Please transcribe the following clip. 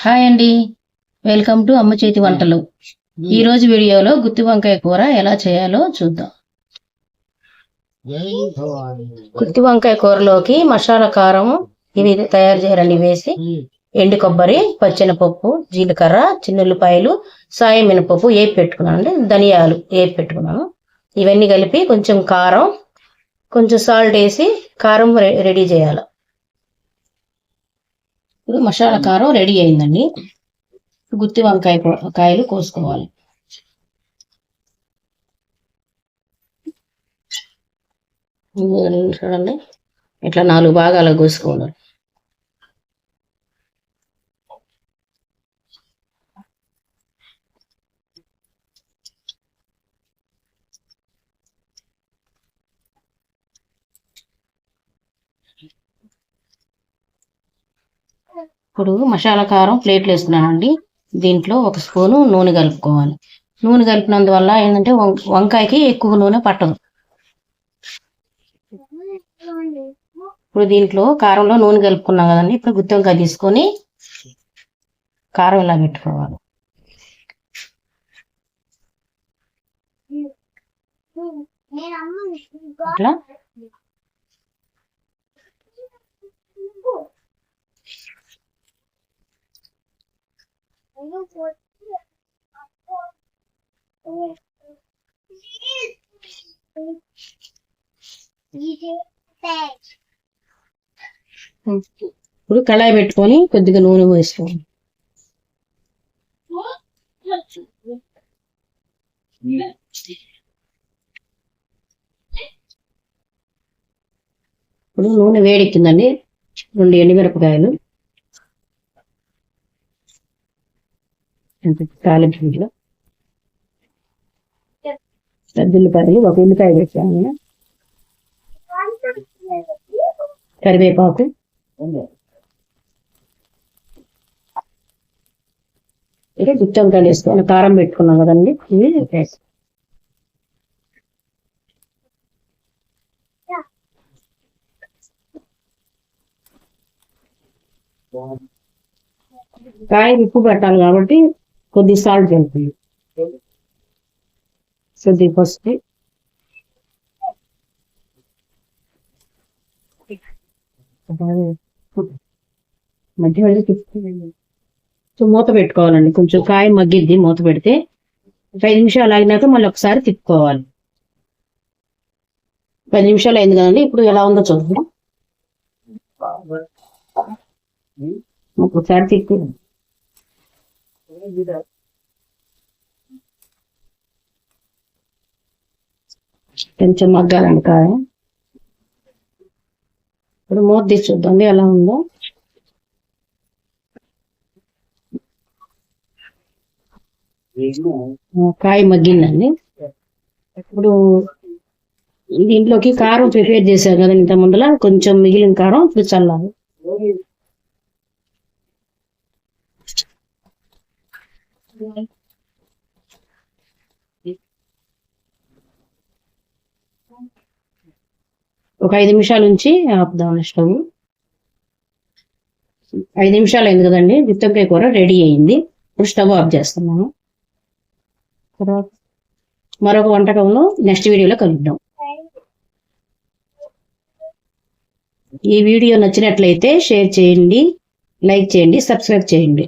Hi అండి, welcome to అమ్మ చేతి వంటలు. ఈ రోజు వీడియోలో గుత్తి వంకాయ కూర ఎలా చేయాలో చూద్దాం. గుత్తి వంకాయ కూరలోకి మసాలా కారం ఇవి తయారు చేయాలండి. వేసి ఎండు కొబ్బరి, పచ్చెనపప్పు, జీలకర్ర, చిన్నుల్లిపాయలు, సాయ మినపప్పు వేపి పెట్టుకున్నాను అండి. ధనియాలు వేపి పెట్టుకున్నాను. ఇవన్నీ కలిపి కొంచెం కారం, కొంచెం సాల్ట్ వేసి కారం రెడీ చేయాలి. ఇప్పుడు మసాలా కారం రెడీ అయిందండి. గుత్తి వంకాయ కాయలు కోసుకోవాలి. చూడండి, ఇట్లా 4 భాగాలు కోసుకోవాలి. ఇప్పుడు మసాలా కారం ప్లేట్లు వేసుకున్నానండి. దీంట్లో 1 స్పూను నూనె కలుపుకోవాలి. నూనె కలిపినందువల్ల ఏంటంటే వంకాయకి ఎక్కువ నూనె పట్టదు. ఇప్పుడు దీంట్లో కారంలో నూనె కలుపుకున్నాం కదండి. ఇప్పుడు గుత్తి వంకాయ తీసుకొని కారం ఇలా పెట్టుకోవాలి. అట్లా ఇప్పుడు కళాయి పెట్టుకొని కొద్దిగా నూనె వేసుకోవాలి. ఇప్పుడు నూనె వేడెక్కిందండి. 2 ఎండుమిరపకాయలు, తాలింపులో ఉల్లిపాయలు, 1 ఉల్లిపాయ వేసాను. కరివేపాకు, ఇది గుత్తి వంకాయలు వేసుకొని కారం పెట్టుకున్నాం కదండి. ఇది కాయ ఉప్పు పెట్టాలి కాబట్టి కొద్ది సాల్ట్ వేస్తుంది. కొద్ది పసుపు, మూత పెట్టుకోవాలండి. కొంచెం కాయ మగ్గిద్ది మూత పెడితే. 5 నిమిషాలు ఆగినాక మళ్ళీ ఒకసారి తిప్పుకోవాలి. 10 నిమిషాలు అయింది కదండి. ఇప్పుడు ఎలా ఉందో చూద్దాం. ఒకసారి తిప్పి కొంచెం మగ్గాలండి కాయ. ఇప్పుడు మూత తీసి చూద్దాం ఎలా ఉందో. కాయ మగ్గిందండి. ఇప్పుడు దీంట్లోకి కారం ప్రిపేర్ చేశారు కదా ఇంత ముందర, కొంచెం మిగిలిన కారం ఇప్పుడు చల్లాలి. ఒక 5 నిమిషాల నుంచి ఆపుదాం స్టవ్. 5 నిమిషాలు అయింది కదండి. గుత్తి వంకాయ కూర రెడీ అయింది. ఇప్పుడు స్టవ్ ఆఫ్ చేస్తున్నాను. మరొక వంటకంలో నెక్స్ట్ వీడియోలో కలుద్దాం. ఈ వీడియో నచ్చినట్లయితే షేర్ చేయండి, లైక్ చేయండి, సబ్స్క్రైబ్ చేయండి.